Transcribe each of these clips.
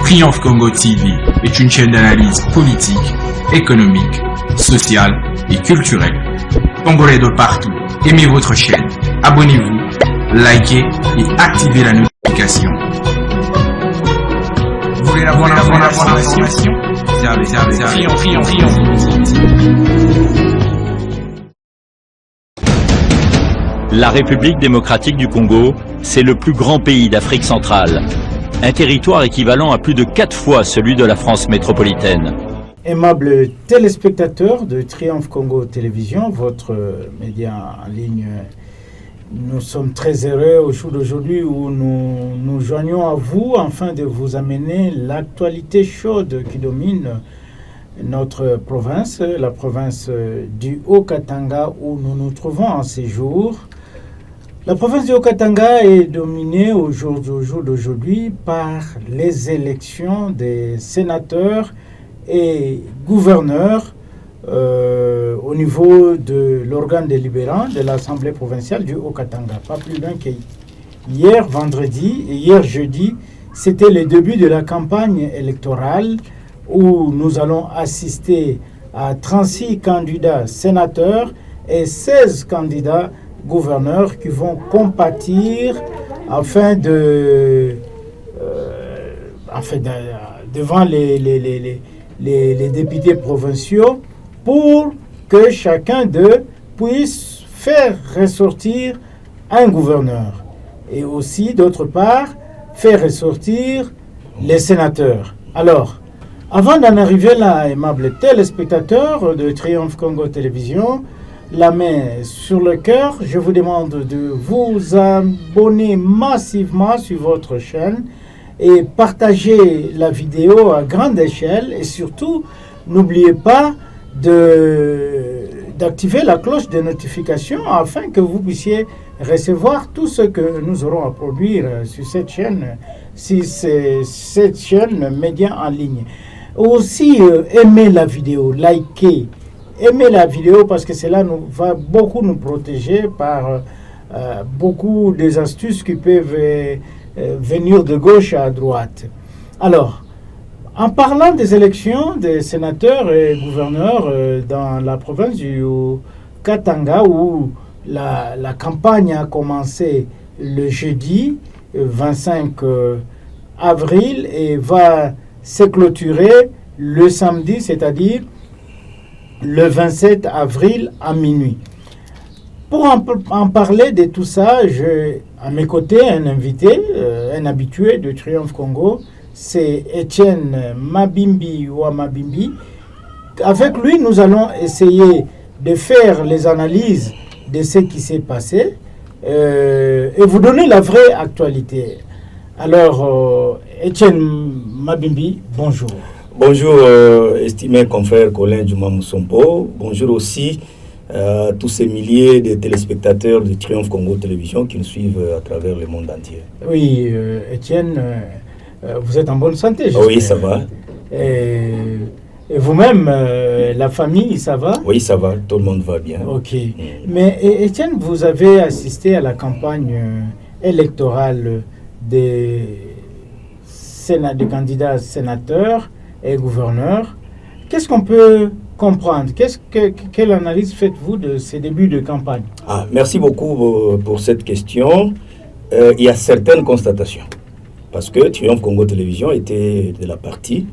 Triomphe Congo TV est une chaîne d'analyse politique, économique, sociale et culturelle. Congolais de partout, aimez votre chaîne, abonnez-vous, likez et activez la notification. Vous voulez avoir l'information? La République démocratique du Congo, c'est le plus grand pays d'Afrique centrale. Un territoire équivalent à plus de 4 fois celui de la France métropolitaine. Aimables téléspectateurs de Triomphe Congo Télévision, votre média en ligne, nous sommes très heureux au jour d'aujourd'hui où nous nous joignons à vous afin de vous amener l'actualité chaude qui domine notre province, la province du Haut-Katanga où nous nous trouvons en séjour. La province du Haut-Katanga est dominée au jour d'aujourd'hui par les élections des sénateurs et gouverneurs au niveau de l'organe délibérant de l'Assemblée provinciale du Haut-Katanga. Pas plus loin que hier vendredi et hier jeudi, c'était le début de la campagne électorale où nous allons assister à 36 candidats sénateurs et 16 candidats gouverneurs qui vont compatir afin devant les députés provinciaux pour que chacun d'eux puisse faire ressortir un gouverneur et aussi d'autre part faire ressortir les sénateurs. Alors, avant d'en arriver là, aimables téléspectateurs de Triomphe Congo Télévision, la main sur le cœur, je vous demande de vous abonner massivement sur votre chaîne et partager la vidéo à grande échelle et surtout, n'oubliez pas d'activer la cloche de notification afin que vous puissiez recevoir tout ce que nous aurons à produire sur cette chaîne, cette chaîne média en ligne. Aussi, aimez la vidéo, likez. Aimez la vidéo parce que cela va beaucoup nous protéger par beaucoup des astuces qui peuvent venir de gauche à droite. Alors, en parlant des élections des sénateurs et gouverneurs dans la province du Katanga où la campagne a commencé le jeudi 25 avril et va se clôturer le samedi, c'est-à-dire le 27 avril à minuit. Pour en parler de tout ça, j'ai à mes côtés un invité, un habitué de Triomphe Congo, c'est Etienne Mabimbi Ouamabimbi. Avec lui, nous allons essayer de faire les analyses de ce qui s'est passé et vous donner la vraie actualité. Alors, Etienne Mabimbi, bonjour. Bonjour, estimé confrère Colin Djouma Moussompo. Bonjour aussi à tous ces milliers de téléspectateurs de Triomphe Congo Télévision qui nous suivent à travers le monde entier. Oui, Etienne, vous êtes en bonne santé, j'espère. Oui, ça va. Et vous-même, la famille, ça va? Oui, ça va, tout le monde va bien. Ok. Mais Etienne, vous avez assisté à la campagne électorale des candidats sénateurs et gouverneurs. Qu'est-ce qu'on peut comprendre? Quelle analyse faites-vous de ces débuts de campagne? Merci beaucoup pour cette question. Il y a certaines constatations. Parce que Triomphe Congo Télévision était de la partie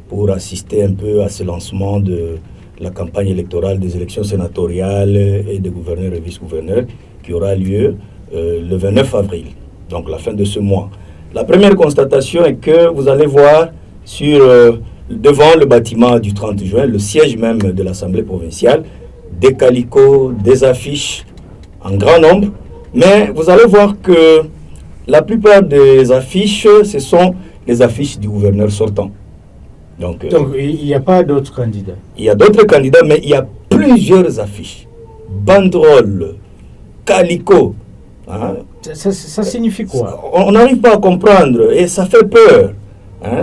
pour assister un peu à ce lancement de la campagne électorale des élections sénatoriales et des gouverneurs et vice-gouverneurs qui aura lieu le 29 avril, donc la fin de ce mois. La première constatation est que vous allez voir devant le bâtiment du 30 juin, le siège même de l'Assemblée provinciale, des calicots, des affiches en grand nombre, mais vous allez voir que la plupart des affiches, ce sont les affiches du gouverneur sortant. Donc il n'y a pas d'autres candidats? Il y a d'autres candidats, mais il y a plusieurs affiches. Banderoles, calicots. Hein. Ça signifie quoi? On n'arrive pas à comprendre et ça fait peur.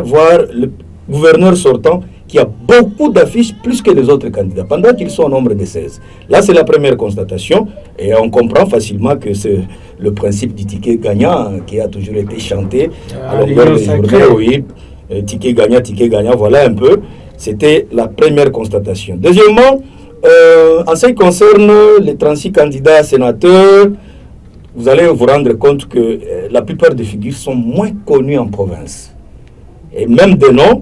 Voir le gouverneur sortant qui a beaucoup d'affiches plus que les autres candidats, pendant qu'ils sont au nombre de 16. Là, c'est la première constatation, et on comprend facilement que c'est le principe du ticket gagnant qui a toujours été chanté à longueur de journée, oui. ticket gagnant, voilà un peu. C'était la première constatation. Deuxièmement, en ce qui concerne les 36 candidats sénateurs, vous allez vous rendre compte que la plupart des figures sont moins connues en province. Et même des noms,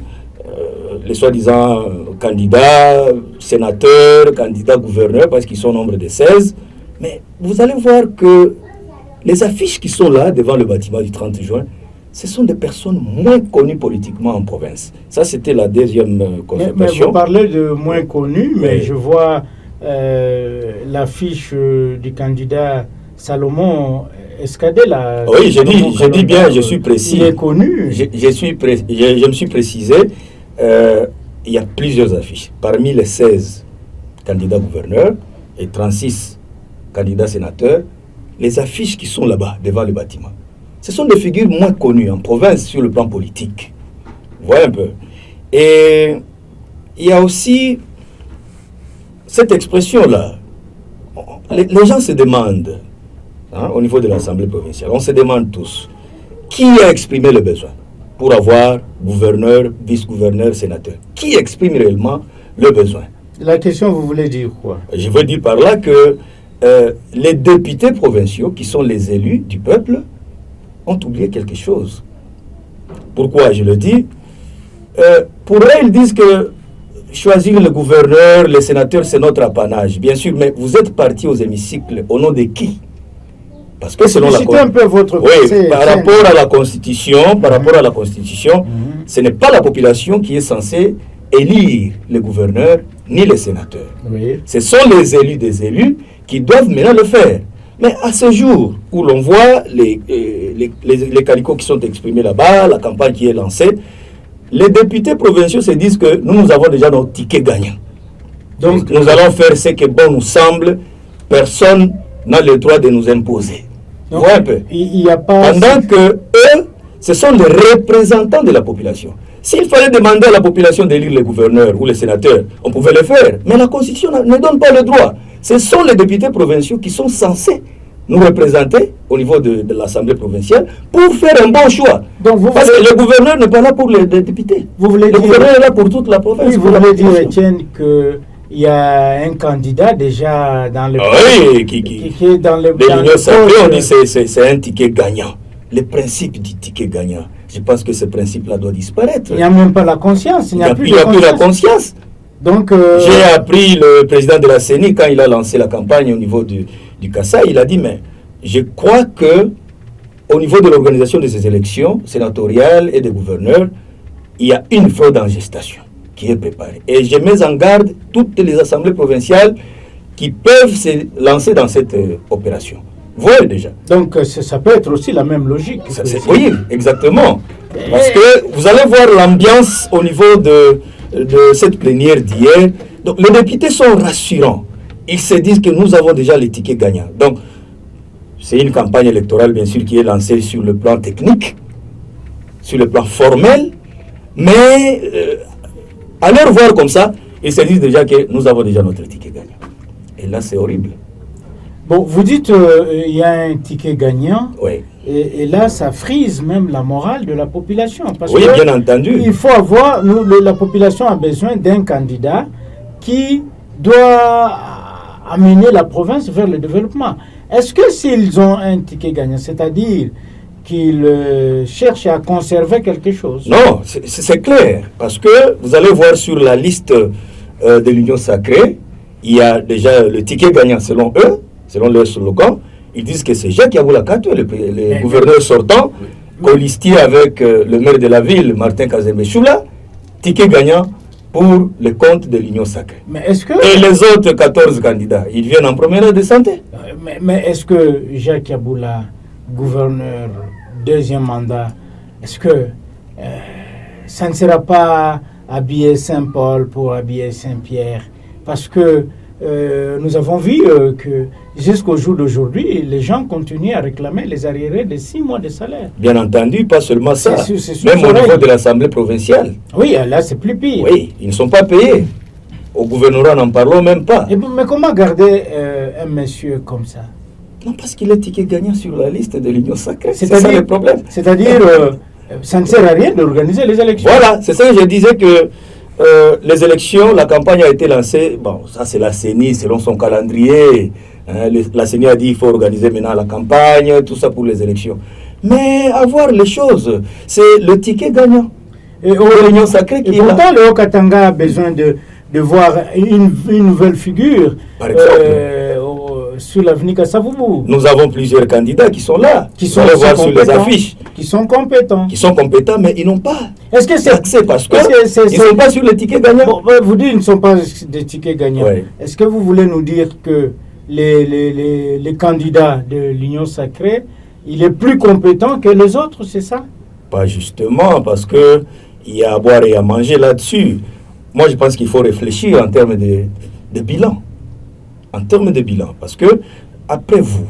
les soi-disant candidats, sénateurs, candidats gouverneurs, parce qu'ils sont au nombre de 16. Mais vous allez voir que les affiches qui sont là, devant le bâtiment du 30 juin, ce sont des personnes moins connues politiquement en province. Ça, c'était la deuxième constatation. Mais vous parlez de moins connus, mais oui. Je vois l'affiche du candidat Salomon Escadé. Oui, je dis bien, je suis précis. Il est connu. Je me suis précisé. Il y a plusieurs affiches. Parmi les 16 candidats gouverneurs et 36 candidats sénateurs, les affiches qui sont là-bas, devant le bâtiment, ce sont des figures moins connues en province sur le plan politique. Vous voyez un peu. Et il y a aussi cette expression-là. Les gens se demandent, au niveau de l'Assemblée provinciale, on se demande tous, qui a exprimé le besoin pour avoir gouverneur, vice-gouverneur, sénateur? Qui exprime réellement le besoin? La question, vous voulez dire quoi? Je veux dire par là que les députés provinciaux, qui sont les élus du peuple, ont oublié quelque chose. Pourquoi je le dis? Pour eux, ils disent que choisir le gouverneur, les sénateurs, c'est notre apanage. Bien sûr, mais vous êtes partis aux hémicycles au nom de qui? Parce que selon la un peu votre par rapport à la Constitution, ce n'est pas la population qui est censée élire les gouverneurs ni les sénateurs. Oui. Ce sont les élus des élus qui doivent maintenant le faire. Mais à ce jour où l'on voit les calicots qui sont exprimés là-bas, la campagne qui est lancée, les députés provinciaux se disent que nous avons déjà nos tickets gagnants. Donc nous allons faire ce que bon nous semble, personne n'a le droit de nous imposer. Donc, ouais, un peu. Il y a pas... Pendant que eux, ce sont les représentants de la population. S'il fallait demander à la population d'élire les gouverneurs ou les sénateurs, on pouvait le faire. Mais la Constitution ne donne pas le droit. Ce sont les députés provinciaux qui sont censés nous représenter au niveau de l'Assemblée provinciale pour faire un bon choix. Donc parce que le gouverneur n'est pas là pour les députés. Le gouverneur est là pour toute la province. Oui, vous voulez dire, Etienne, que il y a un candidat déjà dans le... Oui, qui est dans le... l'Union sacrée, on dit que c'est un ticket gagnant. Le principe du ticket gagnant, je pense que ce principe-là doit disparaître. Il n'y a même pas la conscience. Il n'y a plus la conscience. Donc, j'ai appris le président de la CENI, quand il a lancé la campagne au niveau du CASA, il a dit, mais je crois que au niveau de l'organisation de ces élections sénatoriales et des gouverneurs, il y a une fraude en gestation qui est préparée. Et je mets en garde toutes les assemblées provinciales qui peuvent se lancer dans cette opération. Vous voyez déjà. Donc ça peut être aussi la même logique. Oui, exactement. Parce que vous allez voir l'ambiance au niveau de cette plénière d'hier. Donc les députés sont rassurants. Ils se disent que nous avons déjà les tickets gagnants. Donc c'est une campagne électorale bien sûr qui est lancée sur le plan technique, sur le plan formel, mais à leur voir comme ça, ils se disent déjà que nous avons déjà notre ticket gagnant. Et là c'est horrible. Bon, vous dites il y a un ticket gagnant. Oui. Et là, ça frise même la morale de la population. Parce oui, que bien entendu. Il faut avoir, la population a besoin d'un candidat qui doit amener la province vers le développement. Est-ce que s'ils ont un ticket gagnant, c'est-à-dire qu'ils cherchent à conserver quelque chose? Non, c'est clair. Parce que vous allez voir sur la liste de l'Union sacrée, il y a déjà le ticket gagnant selon eux, selon leur slogan. Ils disent que c'est Jacques Yabou Lakato, le gouverneur sortant, colistier avec le maire de la ville, Martin Kazembe Choula, ticket gagnant pour le compte de l'Union sacrée. Mais est-ce que... Et les autres 14 candidats, ils viennent en promenade de santé. Mais est-ce que Jacques Yaboula, gouverneur, deuxième mandat, est-ce que ça ne sera pas habiller Saint-Paul pour habiller Saint-Pierre? Parce que nous avons vu que jusqu'au jour d'aujourd'hui, les gens continuent à réclamer les arriérés de 6 mois de salaire. Bien entendu, pas seulement ça, c'est même au niveau de l'Assemblée provinciale. Oui, là c'est plus pire. Oui, ils ne sont pas payés. Au gouvernorat, n'en parlons même pas. Mais comment garder un monsieur comme ça? Non, parce qu'il est ticket gagnant sur la liste de l'Union sacrée. C'est ça le problème. C'est-à-dire, ça ne sert à rien d'organiser les élections. Voilà, c'est ça que je disais que les élections, la campagne a été lancée, bon, ça c'est la CENI selon son calendrier. Hein, la CENI a dit qu'il faut organiser maintenant la campagne, tout ça pour les élections. Mais avoir les choses, c'est le ticket gagnant. Et l'Union sacrée qui est là. pourtant, le Haut-Katanga a besoin de voir une nouvelle figure Par exemple, sur l'avenir Kasavubu. nous avons plusieurs candidats qui sont là, Qui sont on va aussi voir sur les compétents. affiches, Qui sont compétents. qui sont compétents, mais ils n'ont pas Est-ce que c'est accès parce que est-ce que ils ne sont pas sur le ticket gagnant. Bon, vous dites qu'ils ne sont pas des tickets gagnants. Ouais. Est-ce que vous voulez nous dire que les candidats de l'Union sacrée, il est plus compétent que les autres, c'est ça? Pas justement, parce que il y a à boire et à manger là-dessus. Moi, je pense qu'il faut réfléchir en termes de bilan. En termes de bilan. Parce que, après vous,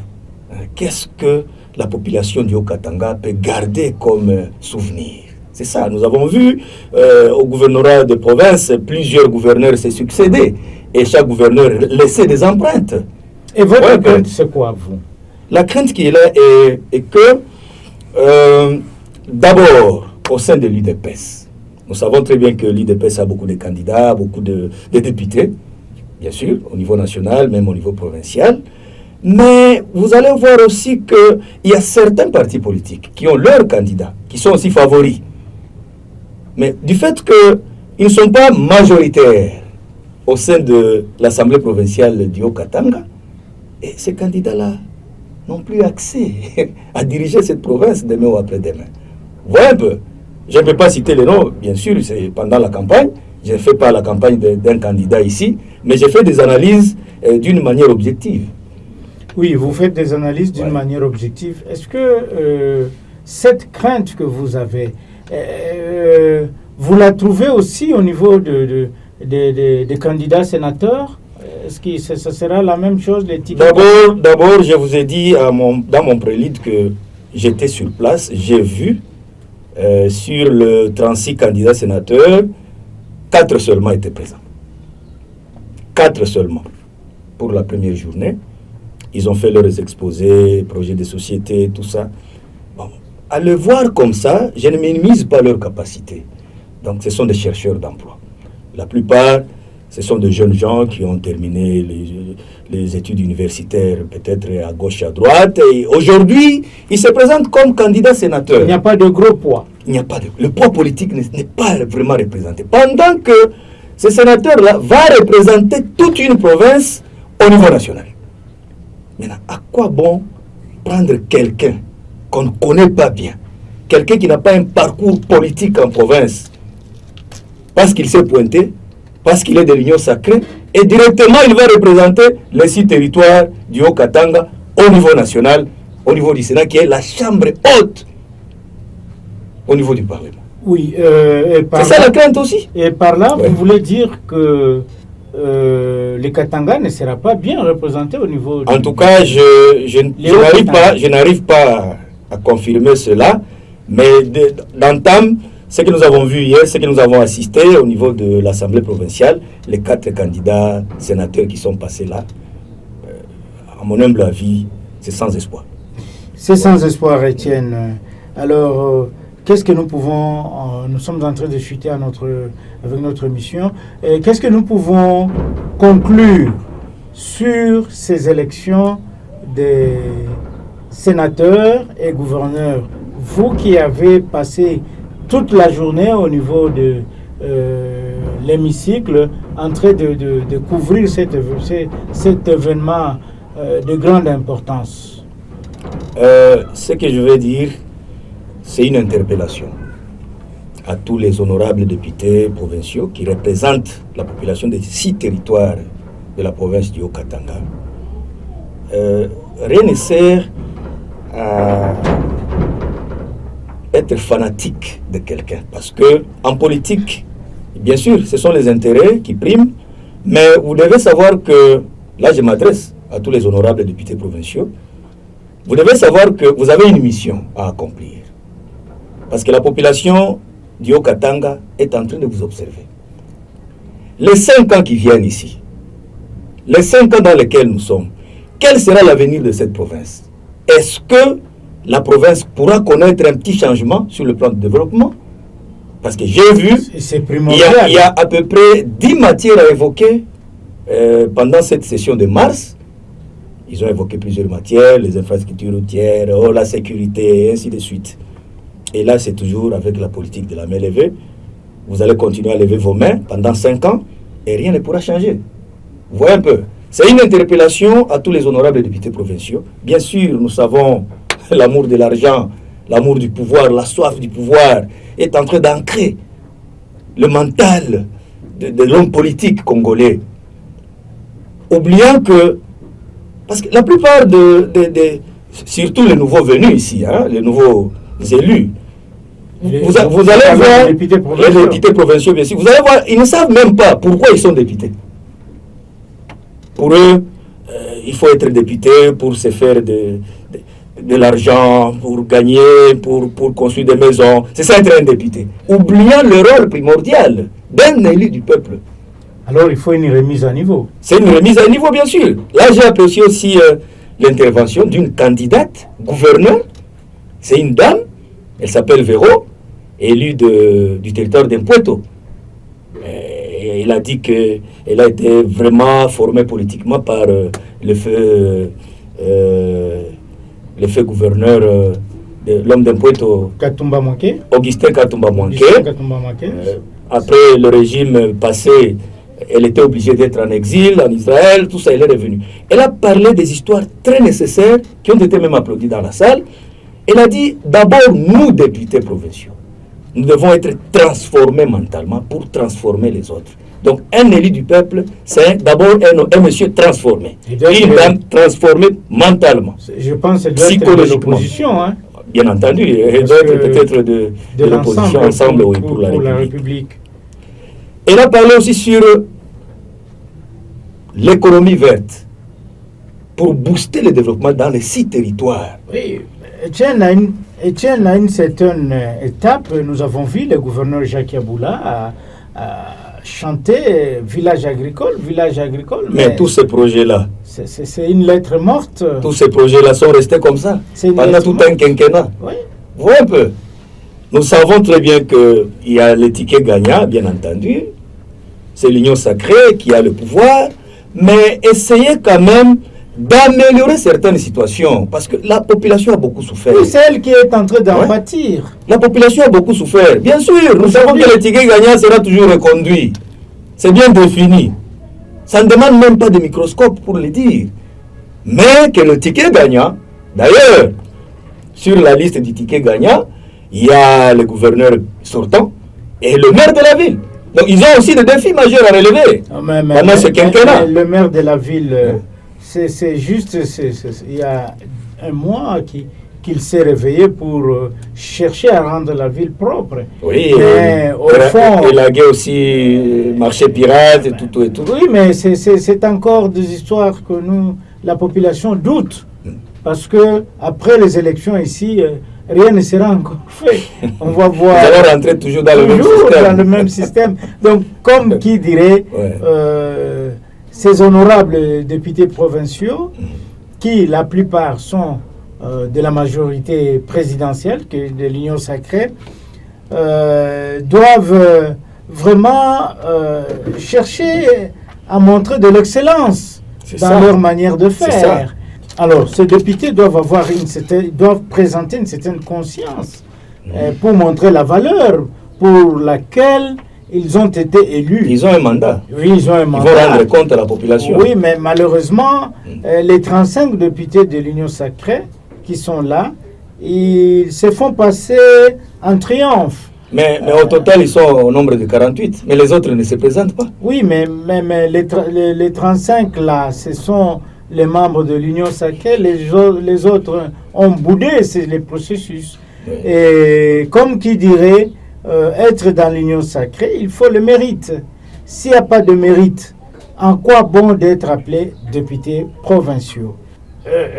qu'est-ce que la population du Haut-Katanga peut garder comme souvenir? C'est ça. Nous avons vu au gouvernorat de province, plusieurs gouverneurs se succéder. Et chaque gouverneur laissait des empreintes. Et votre Ouais, crainte, c'est quoi, vous? La crainte qui est là est que, d'abord, au sein de l'UDPS, nous savons très bien que l'UDPS a beaucoup de candidats, beaucoup de députés, bien sûr, au niveau national, même au niveau provincial. Mais vous allez voir aussi qu'il y a certains partis politiques qui ont leurs candidats, qui sont aussi favoris. Mais du fait qu'ils ne sont pas majoritaires au sein de l'Assemblée provinciale du Haut-Katanga, et ces candidats-là n'ont plus accès à diriger cette province demain ou après-demain. Voilà un peu. Je ne peux pas citer les noms, bien sûr, c'est pendant la campagne. Je ne fais pas la campagne d'un candidat ici, mais je fais des analyses d'une manière objective. Oui, vous faites des analyses d'une manière objective. Est-ce que cette crainte que vous avez, vous la trouvez aussi au niveau des candidats sénateurs? Est-ce que ça sera la même chose, les tickets? D'abord, je vous ai dit dans mon prélude que j'étais sur place, j'ai vu sur le 36 candidats sénateurs, 4 seulement étaient présents. 4 seulement pour la première journée. Ils ont fait leurs exposés, projets de société, tout ça. Bon, à le voir comme ça, je ne minimise pas leur capacité. Donc ce sont des chercheurs d'emploi. La plupart, ce sont de jeunes gens qui ont terminé les études universitaires, peut-être à gauche, à droite. Et aujourd'hui, ils se présentent comme candidats sénateurs. Il n'y a pas de gros poids. Il n'y a pas le poids politique n'est pas vraiment représenté. Pendant que ce sénateur-là va représenter toute une province au niveau national. Maintenant, à quoi bon prendre quelqu'un qu'on ne connaît pas bien, quelqu'un qui n'a pas un parcours politique en province, parce qu'il s'est pointé, parce qu'il est de l'Union sacrée, et directement il va représenter les 6 territoires du Haut-Katanga au niveau national, au niveau du Sénat, qui est la chambre haute au niveau du Parlement. Oui, c'est ça la crainte aussi. Et par là, vous voulez dire que le Katanga ne sera pas bien représenté au niveau... En tout cas, je n'arrive pas à confirmer cela, mais d'entame, ce que nous avons vu hier, ce que nous avons assisté au niveau de l'Assemblée provinciale, les 4 candidats sénateurs qui sont passés là, à mon humble avis, c'est sans espoir. C'est sans espoir, Étienne. Alors, qu'est-ce que nous pouvons... nous sommes en train de chuter avec notre mission. Qu'est-ce que nous pouvons conclure sur ces élections des sénateurs et gouverneurs? Vous qui avez passé toute la journée au niveau de l'hémicycle en train de couvrir cet événement de grande importance. Ce que je veux dire, c'est une interpellation à tous les honorables députés provinciaux qui représentent la population des 6 territoires de la province du Haut-Katanga. Rien ne sert à être fanatique de quelqu'un, parce que en politique, bien sûr, ce sont les intérêts qui priment, mais vous devez savoir que, là je m'adresse à tous les honorables députés provinciaux, vous devez savoir que vous avez une mission à accomplir, parce que la population du Haut-Katanga est en train de vous observer. Les 5 ans qui viennent ici, les 5 ans dans lesquels nous sommes, quel sera l'avenir de cette province? Est-ce que la province pourra connaître un petit changement sur le plan de développement. Parce que j'ai vu, C'est il primordial. y a à peu près 10 matières à évoquer pendant cette session de mars. Ils ont évoqué plusieurs matières, les infrastructures routières, la sécurité, et ainsi de suite. Et là, c'est toujours avec la politique de la main levée. Vous allez continuer à lever vos mains pendant 5 ans et rien ne pourra changer. Vous voyez un peu. C'est une interpellation à tous les honorables députés provinciaux. Bien sûr, nous savons l'amour de l'argent, l'amour du pouvoir, la soif du pouvoir est en train d'ancrer le mental de l'homme politique congolais. Oubliant que, parce que la plupart surtout les nouveaux venus ici, hein, les nouveaux élus, vous allez voir, les députés provinciaux, bien sûr, vous allez voir, ils ne savent même pas pourquoi ils sont députés. Pour eux, il faut être député pour se faire de l'argent, pour gagner, pour construire des maisons. C'est ça être un député. Oubliant le rôle primordial d'un élu du peuple. Alors il faut une remise à niveau. C'est une remise à niveau, bien sûr. Là, j'ai apprécié aussi l'intervention d'une candidate gouverneur. C'est une dame, elle s'appelle Véro, élue du territoire d'Impueto. Elle a dit qu'elle a été vraiment formée politiquement par le feu gouverneur de l'homme d'Impueto, Katumba Mwanke. Augustin Katumba Mwanke. Après le régime passé, elle était obligée d'être en exil, en Israël, tout ça, elle est revenue. Elle a parlé des histoires très nécessaires qui ont été même applaudies dans la salle. Elle a dit, d'abord, nous, députés provinciaux, nous devons être transformés mentalement pour transformer les autres. Donc, un élu du peuple, c'est d'abord un monsieur transformé. Une dame transformée mentalement. Je pense que c'est de l'opposition. Hein. Bien entendu, et d'autres peut-être de l'opposition ensemble pour la République. Elle a parlé aussi sur l'économie verte pour booster le développement dans les 6 territoires. Oui, Etienne, à une certaine étape, nous avons vu le gouverneur Jacques Yaboula chanter village agricole. Mais tous ces projets-là, c'est une lettre morte. Tous ces projets-là sont restés comme ça pendant tout un quinquennat. Oui. Vous voyez un peu. Nous savons très bien qu'il y a les tickets gagnants, bien entendu. C'est l'Union sacrée qui a le pouvoir. Mais essayez quand même d'améliorer certaines situations. Parce que la population a beaucoup souffert. Oui, c'est elle qui est en train d'en pâtir. La population a beaucoup souffert. Bien sûr, nous savons que le ticket gagnant sera toujours reconduit. C'est bien défini. Ça ne demande même pas de microscope pour le dire. Mais que le ticket gagnant, d'ailleurs, sur la liste du ticket gagnant, il y a le gouverneur sortant et le maire de la ville. Donc ils ont aussi des défis majeurs à relever pendant ce quinquennat. Le maire de la ville, c'est juste, il y a un mois qu'il s'est réveillé pour chercher à rendre la ville propre. Oui, mais au fond... Il a aussi marché pirate et tout et tout. Oui, mais c'est encore des histoires que la population doute. Parce que après les élections ici, rien ne sera encore fait. On va voir. Nous allons rentrer toujours dans le même système. Donc, comme qui dirait, ces honorables députés provinciaux, qui la plupart sont de la majorité présidentielle, de l'Union sacrée, doivent vraiment chercher à montrer de l'excellence dans leur manière de faire. Alors, ces députés doivent présenter une certaine conscience pour montrer la valeur pour laquelle ils ont été élus. Ils ont un mandat. Oui, ils ont un mandat. Ils vont rendre compte à la population. Oui, mais malheureusement, les 35 députés de l'Union sacrée qui sont là, ils se font passer en triomphe. Mais au total, ils sont au nombre de 48. Mais les autres ne se présentent pas. Oui, mais les 35 là, ce sont les membres de l'Union sacrée. Les autres ont boudé les processus. Oui. Et comme qui dirait, être dans l'Union sacrée, il faut le mérite. S'il n'y a pas de mérite, en quoi bon d'être appelé député provinciaux?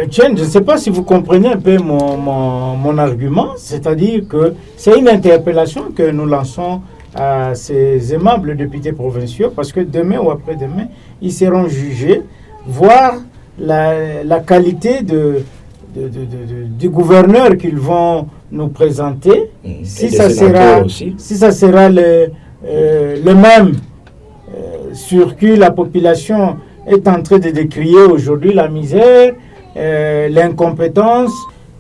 Etienne, je ne sais pas si vous comprenez un peu mon argument, c'est-à-dire que c'est une interpellation que nous lançons à ces aimables députés provinciaux, parce que demain ou après-demain, ils seront jugés, voir la qualité du gouverneur qu'ils vont nous présenter, si ça sera le même sur qui la population est en train de décrier aujourd'hui la misère, l'incompétence.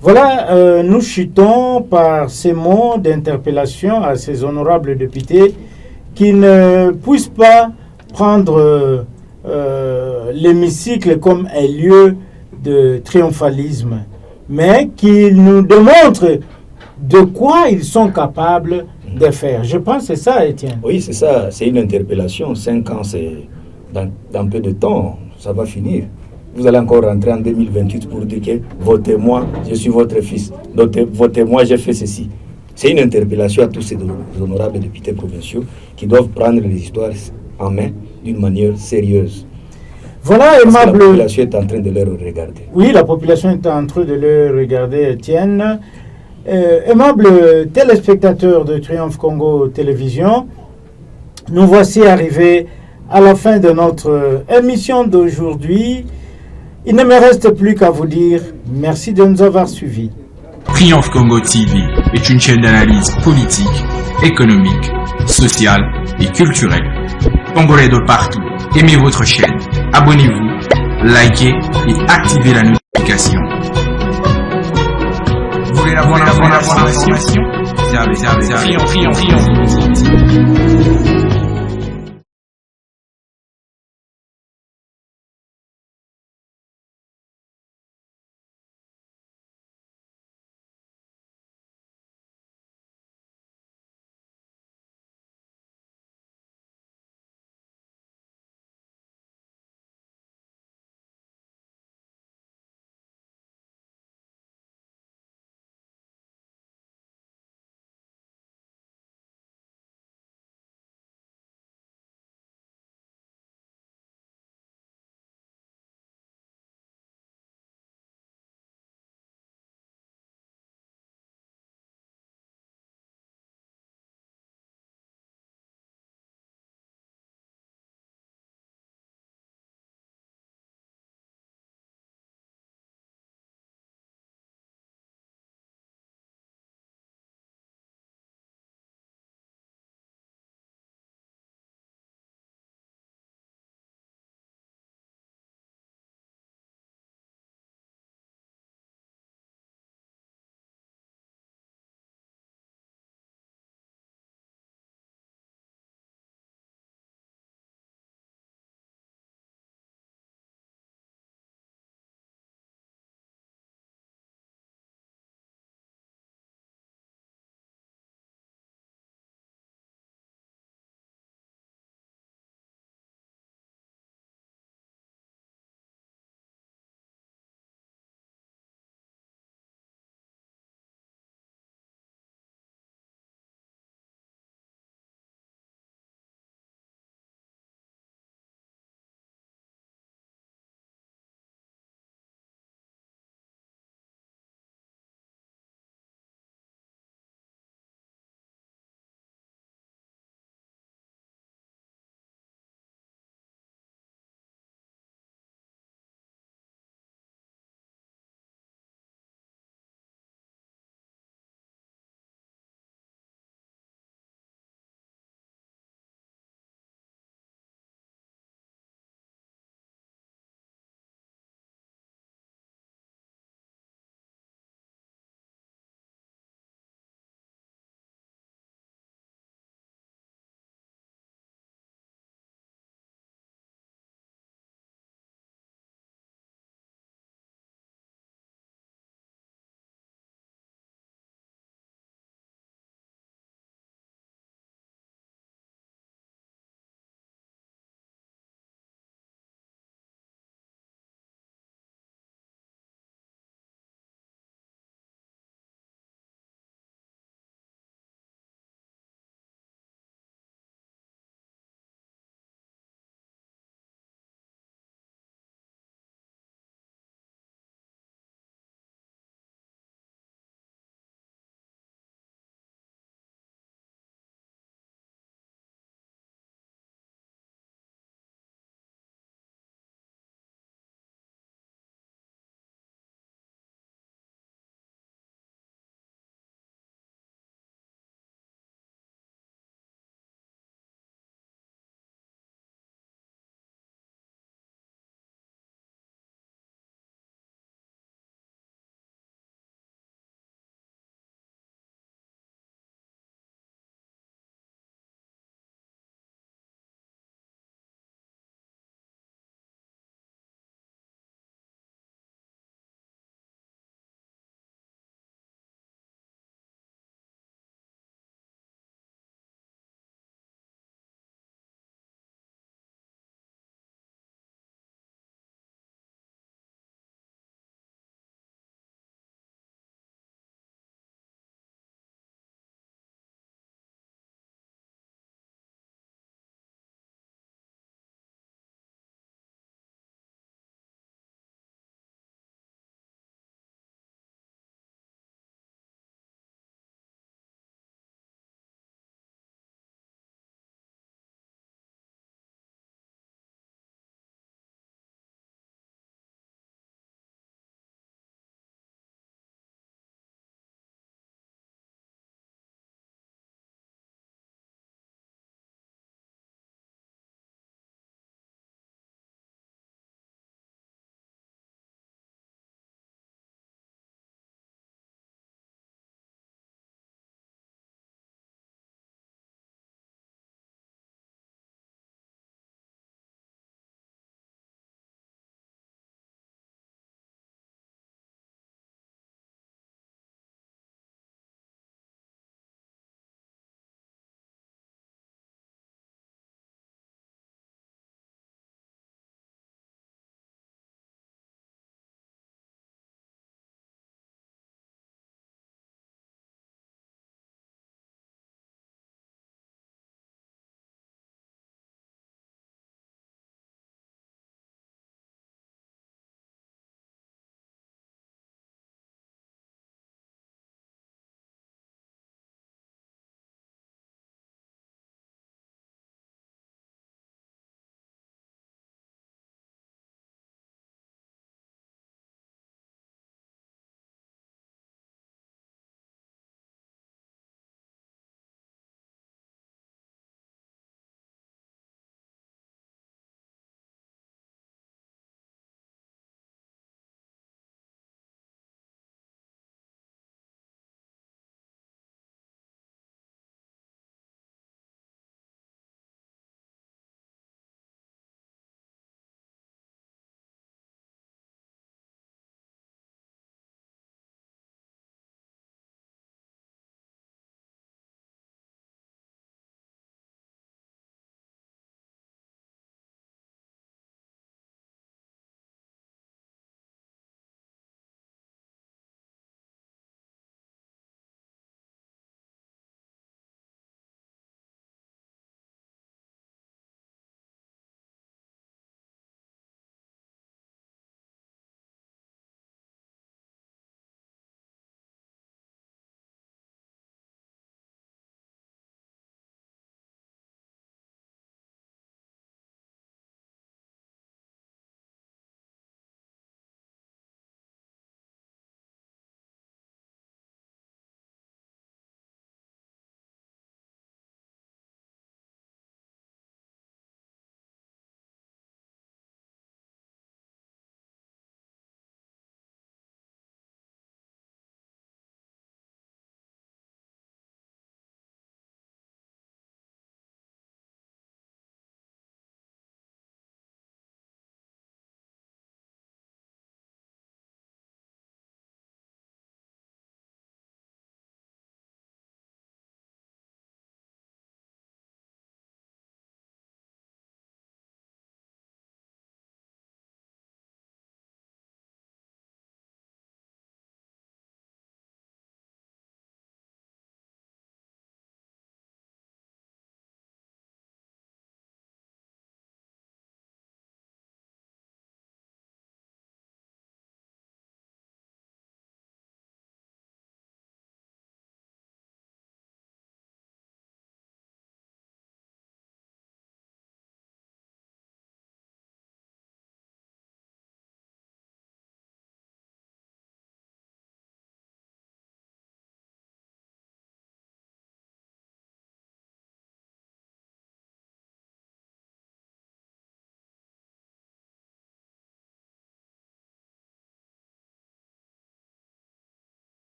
Voilà, nous chutons par ces mots d'interpellation à ces honorables députés qui ne puissent pas prendre l'hémicycle comme un lieu de triomphalisme, mais qu'ils nous démontrent de quoi ils sont capables de faire. Je pense que c'est ça, Étienne. Oui, c'est ça. C'est une interpellation. 5 ans, c'est dans peu de temps, ça va finir. Vous allez encore rentrer en 2028 pour dire que votez-moi, je suis votre fils. Votez-moi, j'ai fait ceci. C'est une interpellation à tous ces honorables députés provinciaux qui doivent prendre les histoires en main d'une manière sérieuse. Voilà, aimable. La population est en train de leur regarder. Oui, la population est en train de leur regarder, Étienne. Aimable téléspectateurs de Triomphe Congo Télévision, nous voici arrivés à la fin de notre émission d'aujourd'hui. Il ne me reste plus qu'à vous dire merci de nous avoir suivis. Triomphe Congo TV est une chaîne d'analyse politique, économique, sociale et culturelle. Congolais de partout, aimez votre chaîne, abonnez-vous, likez et activez la notification. Vous voulez la bonne information? Triomphe.